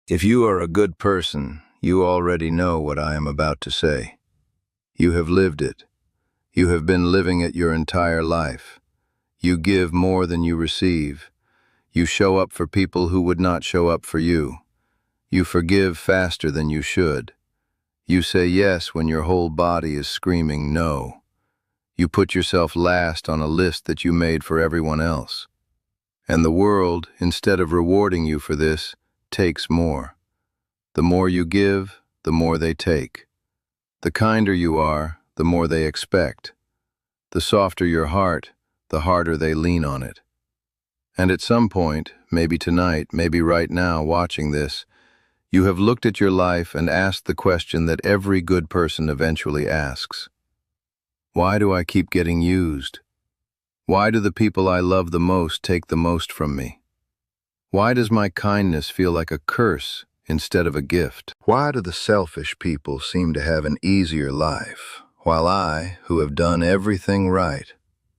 If you are a good person, you already know what I am about to say. You have lived it. You have been living it your entire life. You give more than you receive. You show up for people who would not show up for you. You forgive faster than you should. You say yes when your whole body is screaming no. You put yourself last on a list that you made for everyone else. And the world, instead of rewarding you for this, takes more. The more you give, the more they take. The kinder you are, the more they expect. The softer your heart, the harder they lean on it. And at some point, maybe tonight, maybe right now watching this, you have looked at your life and asked the question that every good person eventually asks. Why do I keep getting used? Why do the people I love the most take the most from me? Why does my kindness feel like a curse instead of a gift? Why do the selfish people seem to have an easier life, while I, who have done everything right,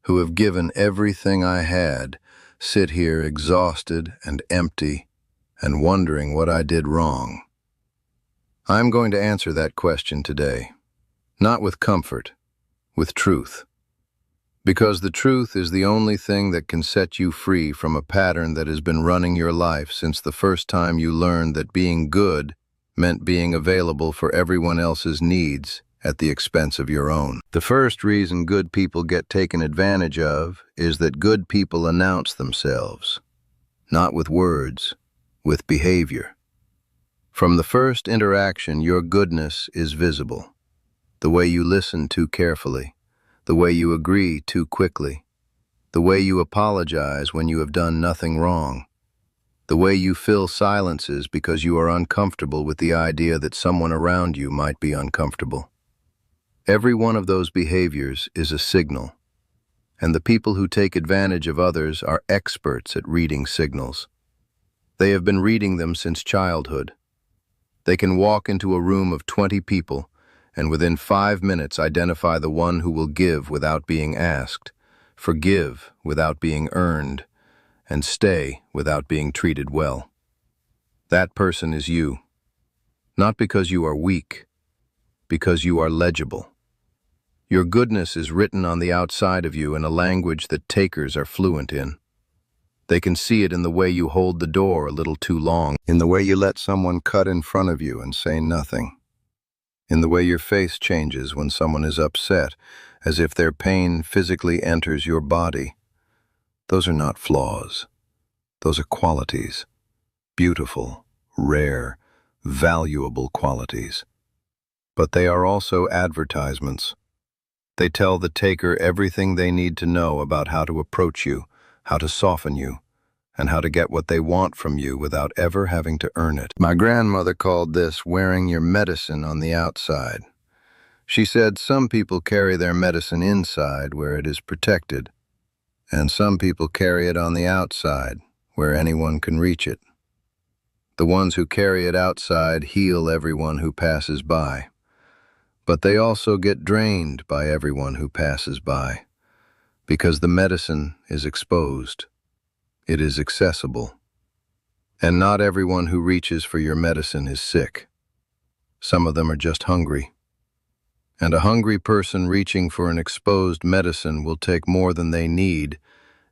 who have given everything I had, sit here exhausted and empty and wondering what I did wrong? I'm going to answer that question today, not with comfort, with truth. Because the truth is the only thing that can set you free from a pattern that has been running your life since the first time you learned that being good meant being available for everyone else's needs at the expense of your own. The first reason good people get taken advantage of is that good people announce themselves, not with words, with behavior. From the first interaction, your goodness is visible. The way you listen too carefully, the way you agree too quickly, the way you apologize when you have done nothing wrong, the way you fill silences because you are uncomfortable with the idea that someone around you might be uncomfortable. Every one of those behaviors is a signal, and the people who take advantage of others are experts at reading signals. They have been reading them since childhood. They can walk into a room of 20 people and within 5 minutes identify the one who will give without being asked, forgive without being earned, and stay without being treated well. That person is you. Not because you are weak, because you are legible. Your goodness is written on the outside of you in a language that takers are fluent in. They can see it in the way you hold the door a little too long, in the way you let someone cut in front of you and say nothing, in the way your face changes when someone is upset, as if their pain physically enters your body. Those are not flaws. Those are qualities. Beautiful, rare, valuable qualities. But they are also advertisements. They tell the taker everything they need to know about how to approach you, how to soften you, and how to get what they want from you without ever having to earn it. My grandmother called this wearing your medicine on the outside. She said some people carry their medicine inside where it is protected, and some people carry it on the outside where anyone can reach it. The ones who carry it outside heal everyone who passes by, but they also get drained by everyone who passes by, because the medicine is exposed. It is accessible. And not everyone who reaches for your medicine is sick. Some of them are just hungry. And a hungry person reaching for an exposed medicine will take more than they need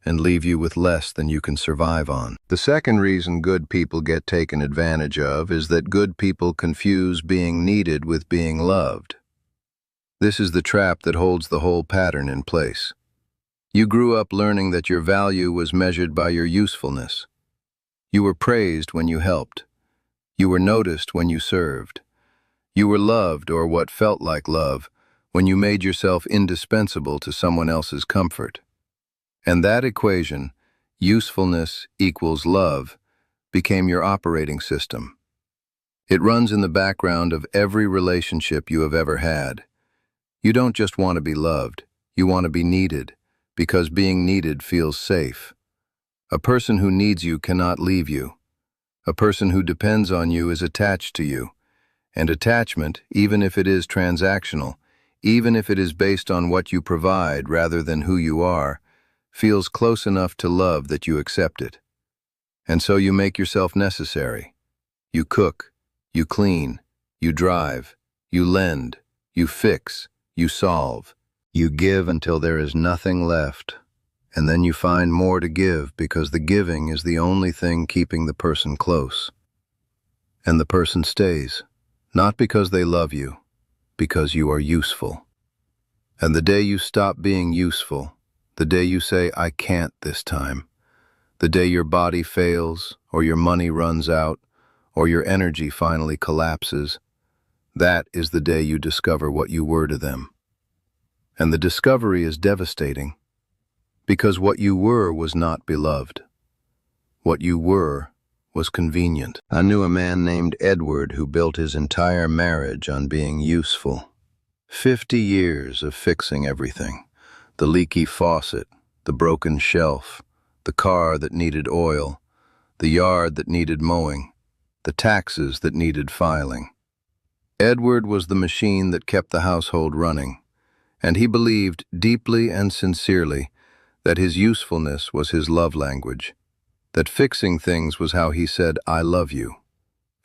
and leave you with less than you can survive on. The second reason good people get taken advantage of is that good people confuse being needed with being loved. This is the trap that holds the whole pattern in place. You grew up learning that your value was measured by your usefulness. You were praised when you helped. You were noticed when you served. You were loved, or what felt like love, when you made yourself indispensable to someone else's comfort. And that equation, usefulness equals love, became your operating system. It runs in the background of every relationship you have ever had. You don't just want to be loved, you want to be needed, because being needed feels safe. A person who needs you cannot leave you. A person who depends on you is attached to you. And attachment, even if it is transactional, even if it is based on what you provide rather than who you are, feels close enough to love that you accept it. And so you make yourself necessary. You cook, you clean, you drive, you lend, you fix, you solve. You give until there is nothing left, and then you find more to give because the giving is the only thing keeping the person close. And the person stays, not because they love you, because you are useful. And the day you stop being useful, the day you say, "I can't this time," the day your body fails, or your money runs out, or your energy finally collapses, that is the day you discover what you were to them. And the discovery is devastating, because what you were was not beloved. What you were was convenient. I knew a man named Edward who built his entire marriage on being useful. 50 years of fixing everything. The leaky faucet, the broken shelf, the car that needed oil, the yard that needed mowing, the taxes that needed filing. Edward was the machine that kept the household running, and he believed deeply and sincerely that his usefulness was his love language, that fixing things was how he said, "I love you."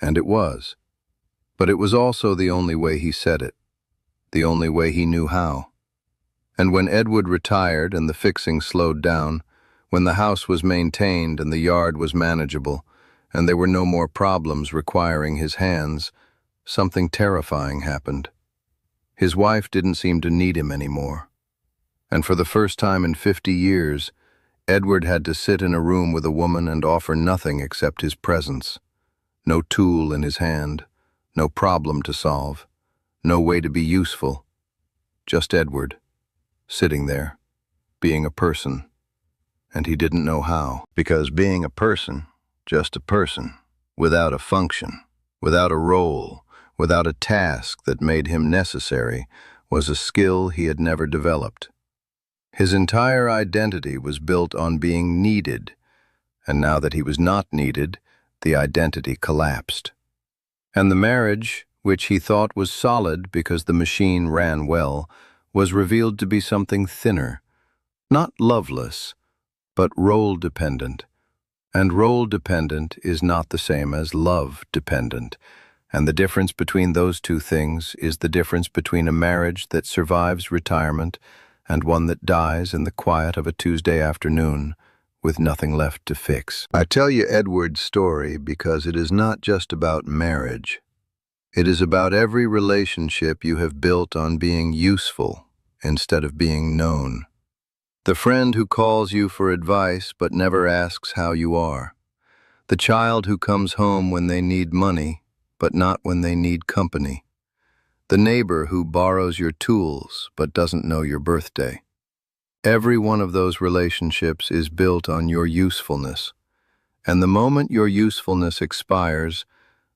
And it was. But it was also the only way he said it, the only way he knew how. And when Edward retired and the fixing slowed down, when the house was maintained and the yard was manageable, and there were no more problems requiring his hands, something terrifying happened. His wife didn't seem to need him anymore. And for the first time in 50 years, Edward had to sit in a room with a woman and offer nothing except his presence. No tool in his hand, no problem to solve, no way to be useful. Just Edward, sitting there, being a person. And he didn't know how. Because being a person, just a person, without a function, without a role, without a task that made him necessary, was a skill he had never developed. His entire identity was built on being needed, and now that he was not needed, the identity collapsed. And the marriage, which he thought was solid because the machine ran well, was revealed to be something thinner, not loveless, but role-dependent. And role-dependent is not the same as love-dependent. And the difference between those two things is the difference between a marriage that survives retirement and one that dies in the quiet of a Tuesday afternoon with nothing left to fix. I tell you Edward's story because it is not just about marriage. It is about every relationship you have built on being useful instead of being known. The friend who calls you for advice but never asks how you are. The child who comes home when they need money but not when they need company. The neighbor who borrows your tools but doesn't know your birthday. Every one of those relationships is built on your usefulness, and the moment your usefulness expires,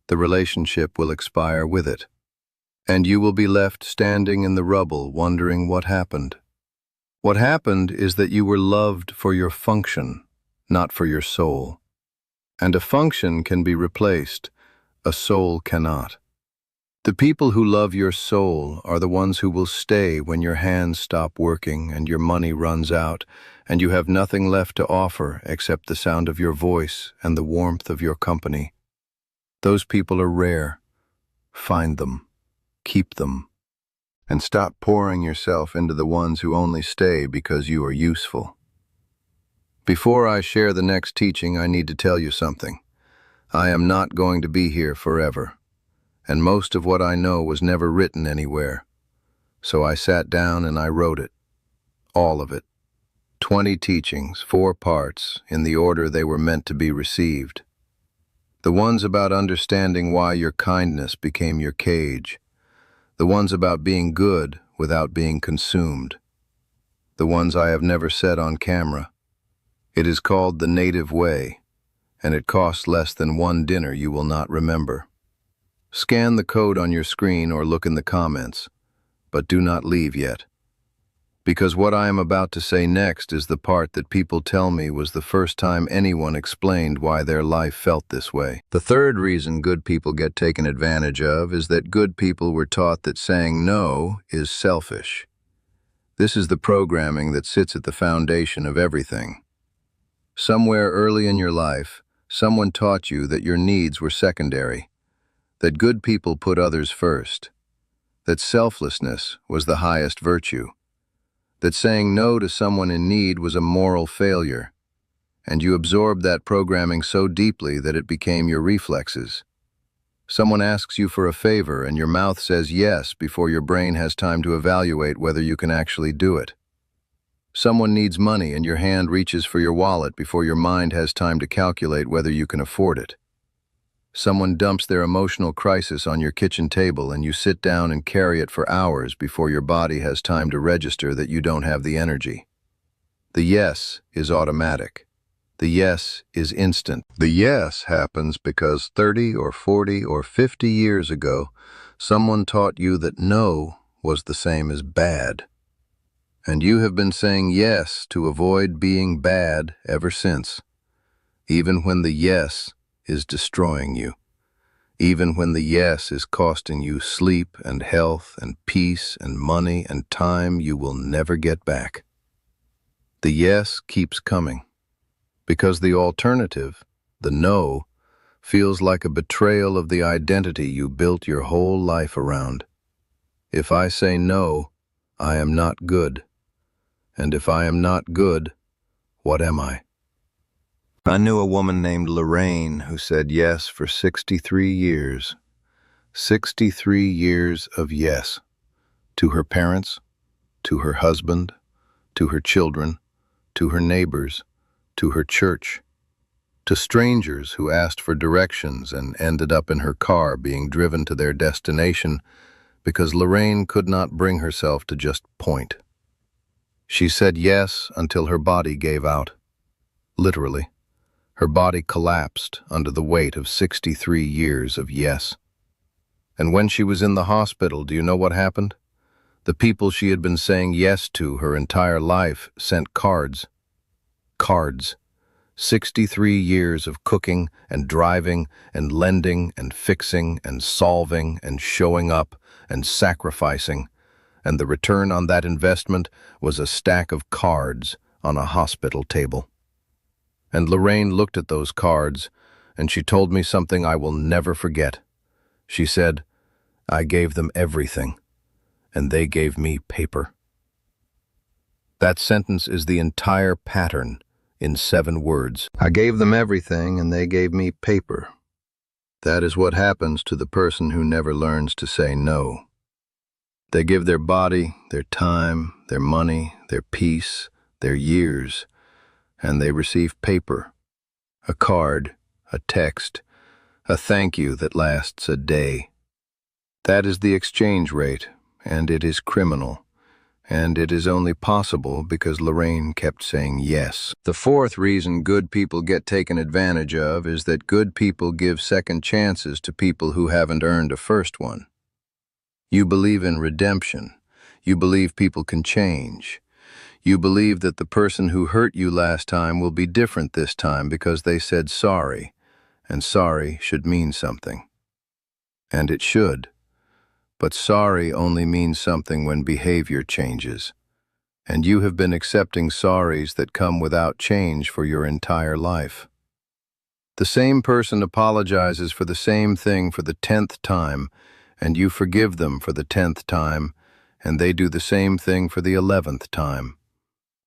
the relationship will expire with it, and you will be left standing in the rubble wondering what happened. What happened is that you were loved for your function, not for your soul. And a function can be replaced, a soul cannot. The people who love your soul are the ones who will stay when your hands stop working and your money runs out and you have nothing left to offer except the sound of your voice and the warmth of your company. Those people are rare. Find them. Keep them. And stop pouring yourself into the ones who only stay because you are useful. Before I share the next teaching, I need to tell you something. I am not going to be here forever. And most of what I know was never written anywhere. So I sat down and I wrote it. All of it. 20 teachings, 4 parts, in the order they were meant to be received. The ones about understanding why your kindness became your cage. The ones about being good without being consumed. The ones I have never said on camera. It is called The Native Way, and it costs less than one dinner you will not remember. Scan the code on your screen or look in the comments, but do not leave yet. Because what I am about to say next is the part that people tell me was the first time anyone explained why their life felt this way. The third reason good people get taken advantage of is that good people were taught that saying no is selfish. This is the programming that sits at the foundation of everything. Somewhere early in your life, someone taught you that your needs were secondary, that good people put others first, that selflessness was the highest virtue, that saying no to someone in need was a moral failure, and you absorbed that programming so deeply that it became your reflexes. Someone asks you for a favor and your mouth says yes before your brain has time to evaluate whether you can actually do it. Someone needs money and your hand reaches for your wallet before your mind has time to calculate whether you can afford it. Someone dumps their emotional crisis on your kitchen table and you sit down and carry it for hours before your body has time to register that you don't have the energy. The yes is automatic. The yes is instant. The yes happens because 30 or 40 or 50 years ago, someone taught you that no was the same as bad. And you have been saying yes to avoid being bad ever since, even when the yes is destroying you, even when the yes is costing you sleep and health and peace and money and time you will never get back. The yes keeps coming, because the alternative, the no, feels like a betrayal of the identity you built your whole life around. If I say no, I am not good. And if I am not good, what am I? I knew a woman named Lorraine who said yes for 63 years. 63 years of yes. To her parents, to her husband, to her children, to her neighbors, to her church, to strangers who asked for directions and ended up in her car being driven to their destination because Lorraine could not bring herself to just point. She said yes until her body gave out. Literally, her body collapsed under the weight of 63 years of yes. And when she was in the hospital, do you know what happened? The people she had been saying yes to her entire life sent cards. Cards. 63 years of cooking and driving and lending and fixing and solving and showing up and sacrificing. And the return on that investment was a stack of cards on a hospital table. And Lorraine looked at those cards, and she told me something I will never forget. She said, I gave them everything, and they gave me paper. That sentence is the entire pattern in 7 words. I gave them everything, and they gave me paper. That is what happens to the person who never learns to say no. They give their body, their time, their money, their peace, their years, and they receive paper, a card, a text, a thank you that lasts a day. That is the exchange rate, and it is criminal, and it is only possible because Lorraine kept saying yes. The 4th reason good people get taken advantage of is that good people give second chances to people who haven't earned a first one. You believe in redemption. You believe people can change. You believe that the person who hurt you last time will be different this time because they said sorry, and sorry should mean something. And it should. But sorry only means something when behavior changes. And you have been accepting sorries that come without change for your entire life. The same person apologizes for the same thing for the 10th time, and you forgive them for the 10th time, and they do the same thing for the 11th time.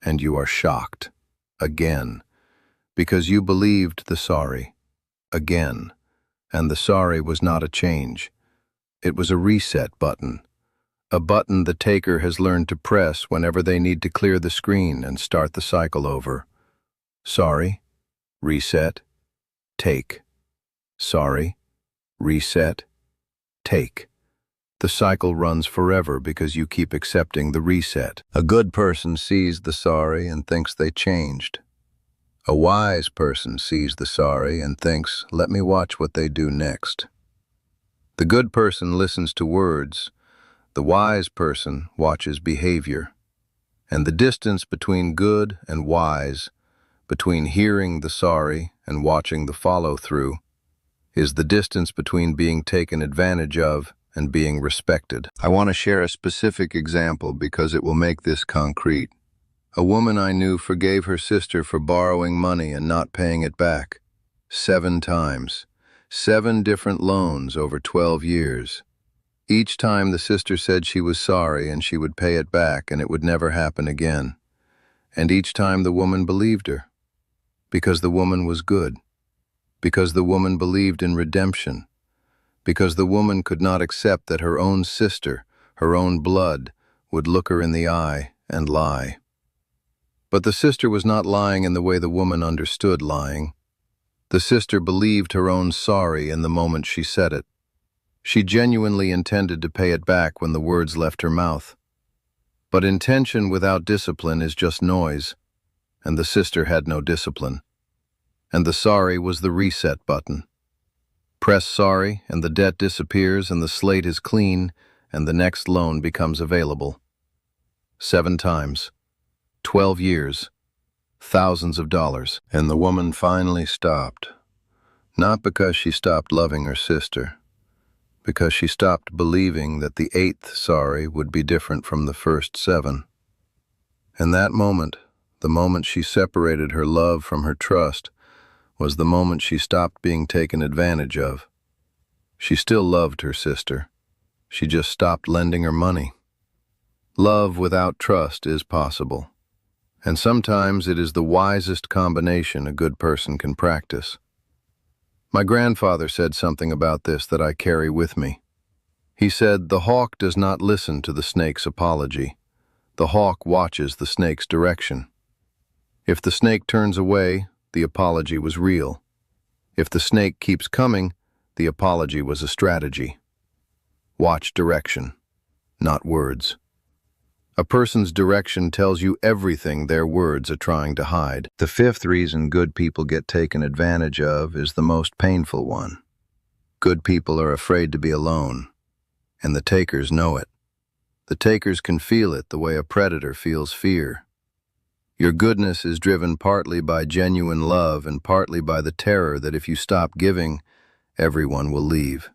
And you are shocked, again, because you believed the sorry, again, and the sorry was not a change. It was a reset button, a button the taker has learned to press whenever they need to clear the screen and start the cycle over. Sorry, reset, take. Sorry, reset, take. The cycle runs forever because you keep accepting the reset. A good person sees the sorry and thinks they changed. A wise person sees the sorry and thinks, let me watch what they do next. The good person listens to words. The wise person watches behavior. And the distance between good and wise, between hearing the sorry and watching the follow-through, is the distance between being taken advantage of and being respected. I want to share a specific example because it will make this concrete. A woman I knew forgave her sister for borrowing money and not paying it back. 7 times. 7 different loans over 12 years. Each time the sister said she was sorry and she would pay it back and it would never happen again. And each time the woman believed her. Because the woman was good. Because the woman believed in redemption. Because the woman could not accept that her own sister, her own blood, would look her in the eye and lie. But the sister was not lying in the way the woman understood lying. The sister believed her own sorry in the moment she said it. She genuinely intended to pay it back when the words left her mouth. But intention without discipline is just noise, and the sister had no discipline. And the sorry was the reset button. Press sorry, and the debt disappears, and the slate is clean, and the next loan becomes available. 7 times. 12 years. Thousands of dollars. And the woman finally stopped. Not because she stopped loving her sister, because she stopped believing that the 8th sorry would be different from the first 7. And that moment, the moment she separated her love from her trust, was the moment she stopped being taken advantage of. She still loved her sister. She just stopped lending her money. Love without trust is possible. And sometimes it is the wisest combination a good person can practice. My grandfather said something about this that I carry with me. He said, "The hawk does not listen to the snake's apology. The hawk watches the snake's direction. If the snake turns away, the apology was real. If the snake keeps coming, the apology was a strategy. Watch direction, not words. A person's direction tells you everything their words are trying to hide." The 5th reason good people get taken advantage of is the most painful one. Good people are afraid to be alone, and the takers know it. The takers can feel it the way a predator feels fear. Your goodness is driven partly by genuine love and partly by the terror that if you stop giving, everyone will leave.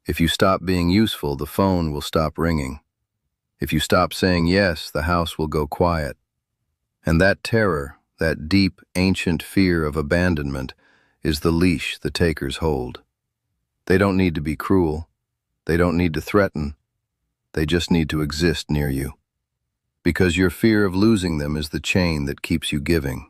If you stop being useful, the phone will stop ringing. If you stop saying yes, the house will go quiet. And that terror, that deep, ancient fear of abandonment, is the leash the takers hold. They don't need to be cruel. They don't need to threaten. They just need to exist near you. Because your fear of losing them is the chain that keeps you giving.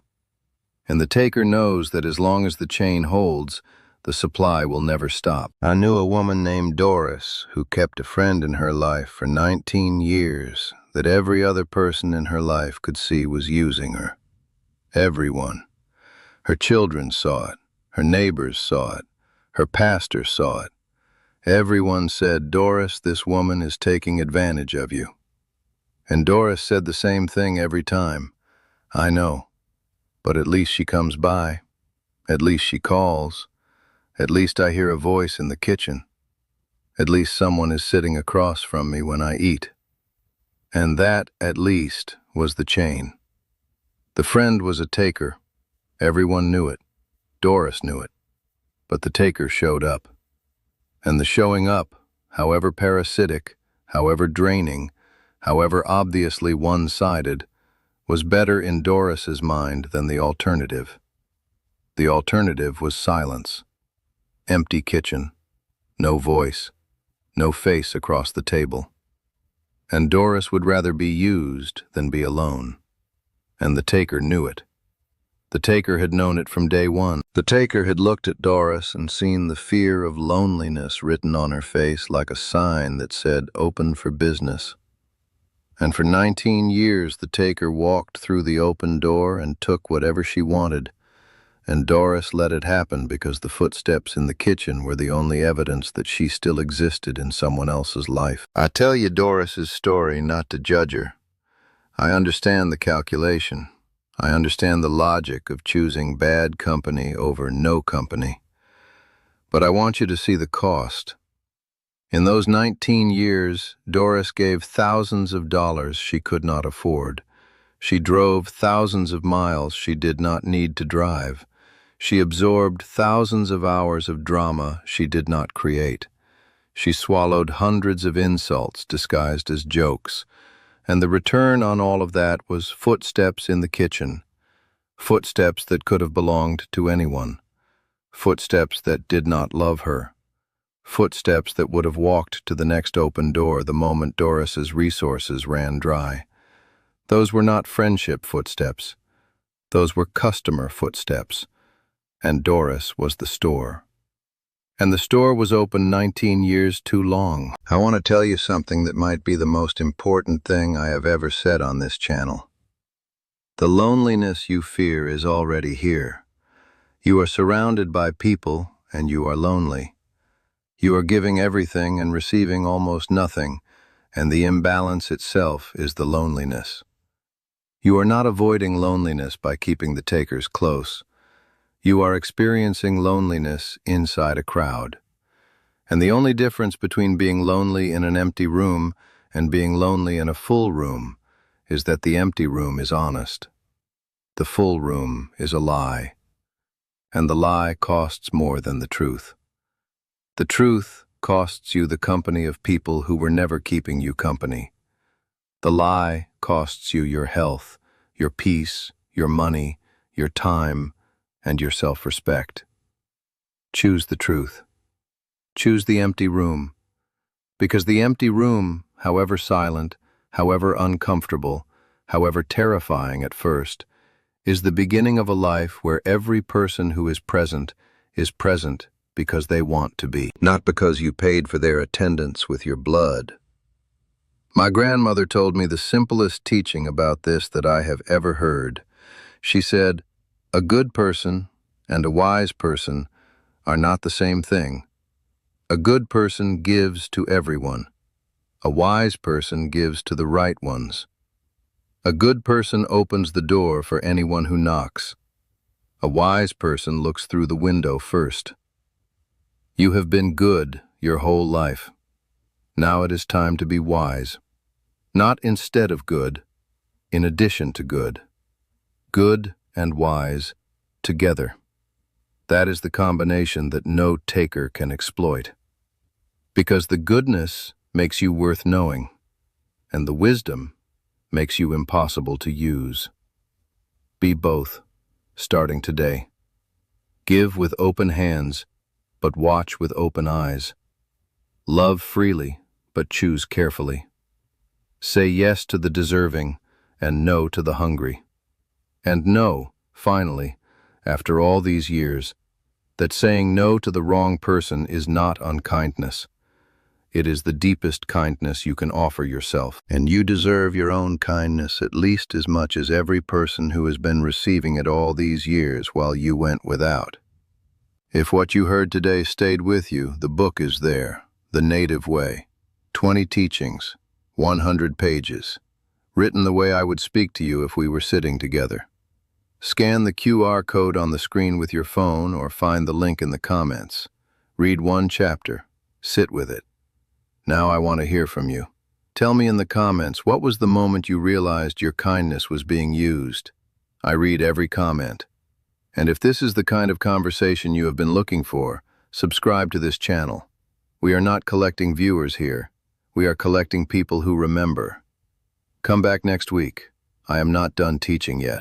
And the taker knows that as long as the chain holds, the supply will never stop. I knew a woman named Doris who kept a friend in her life for 19 years that every other person in her life could see was using her. Everyone. Her children saw it. Her neighbors saw it. Her pastor saw it. Everyone said, "Doris, this woman is taking advantage of you." And Doris said the same thing every time. "I know, but at least she comes by. At least she calls. At least I hear a voice in the kitchen. At least someone is sitting across from me when I eat." And that, at least, was the chain. The friend was a taker. Everyone knew it. Doris knew it. But the taker showed up. And the showing up, however parasitic, however draining, however obviously one-sided, was better in Doris's mind than the alternative. The alternative was silence. Empty kitchen. No voice. No face across the table. And Doris would rather be used than be alone. And the taker knew it. The taker had known it from day one. The taker had looked at Doris and seen the fear of loneliness written on her face like a sign that said, "Open for business." And for 19 years the taker walked through the open door and took whatever she wanted. And Doris let it happen because the footsteps in the kitchen were the only evidence that she still existed in someone else's life. I tell you Doris's story not to judge her. I understand the calculation. I understand the logic of choosing bad company over no company. But I want you to see the cost. In those 19 years, Doris gave thousands of dollars she could not afford. She drove thousands of miles she did not need to drive. She absorbed thousands of hours of drama she did not create. She swallowed hundreds of insults disguised as jokes. And the return on all of that was footsteps in the kitchen. Footsteps that could have belonged to anyone. footsteps that did not love her, footsteps that would have walked to the next open door the moment Doris's resources ran dry. Those were not friendship footsteps. Those were customer footsteps. And Doris was the store. And the store was open 19 years too long. I want to tell you something that might be the most important thing I have ever said on this channel. The loneliness you fear is already here. You are surrounded by people, and you are lonely. You are giving everything and receiving almost nothing, and the imbalance itself is the loneliness. You are not avoiding loneliness by keeping the takers close. You are experiencing loneliness inside a crowd. And the only difference between being lonely in an empty room and being lonely in a full room is that the empty room is honest. The full room is a lie. And the lie costs more than the truth. The truth costs you the company of people who were never keeping you company. The lie costs you your health, your peace, your money, your time, and your self-respect. Choose the truth. Choose the empty room. Because the empty room, however silent, however uncomfortable, however terrifying at first, is the beginning of a life where every person who is present because they want to be, not because you paid for their attendance with your blood. My grandmother told me the simplest teaching about this that I have ever heard. She said, "A good person and a wise person are not the same thing. A good person gives to everyone. A wise person gives to the right ones. A good person opens the door for anyone who knocks. A wise person looks through the window first." You have been good your whole life. Now it is time to be wise. Not instead of good, in addition to good. Good and wise together. That is the combination that no taker can exploit. Because the goodness makes you worth knowing, and the wisdom makes you impossible to use. Be both, starting today. Give with open hands, but watch with open eyes. Love freely, but choose carefully. Say yes to the deserving, and no to the hungry. And know, finally, after all these years, that saying no to the wrong person is not unkindness. It is the deepest kindness you can offer yourself, and you deserve your own kindness at least as much as every person who has been receiving it all these years while you went without. If what you heard today stayed with you, the book is there, The Native Way. 20 teachings, 100 pages, written the way I would speak to you if we were sitting together. Scan the QR code on the screen with your phone or find the link in the comments. Read one chapter. Sit with it. Now I want to hear from you. Tell me in the comments, what was the moment you realized your kindness was being used? I read every comment. And if this is the kind of conversation you have been looking for, subscribe to this channel. We are not collecting viewers here. We are collecting people who remember. Come back next week. I am not done teaching yet.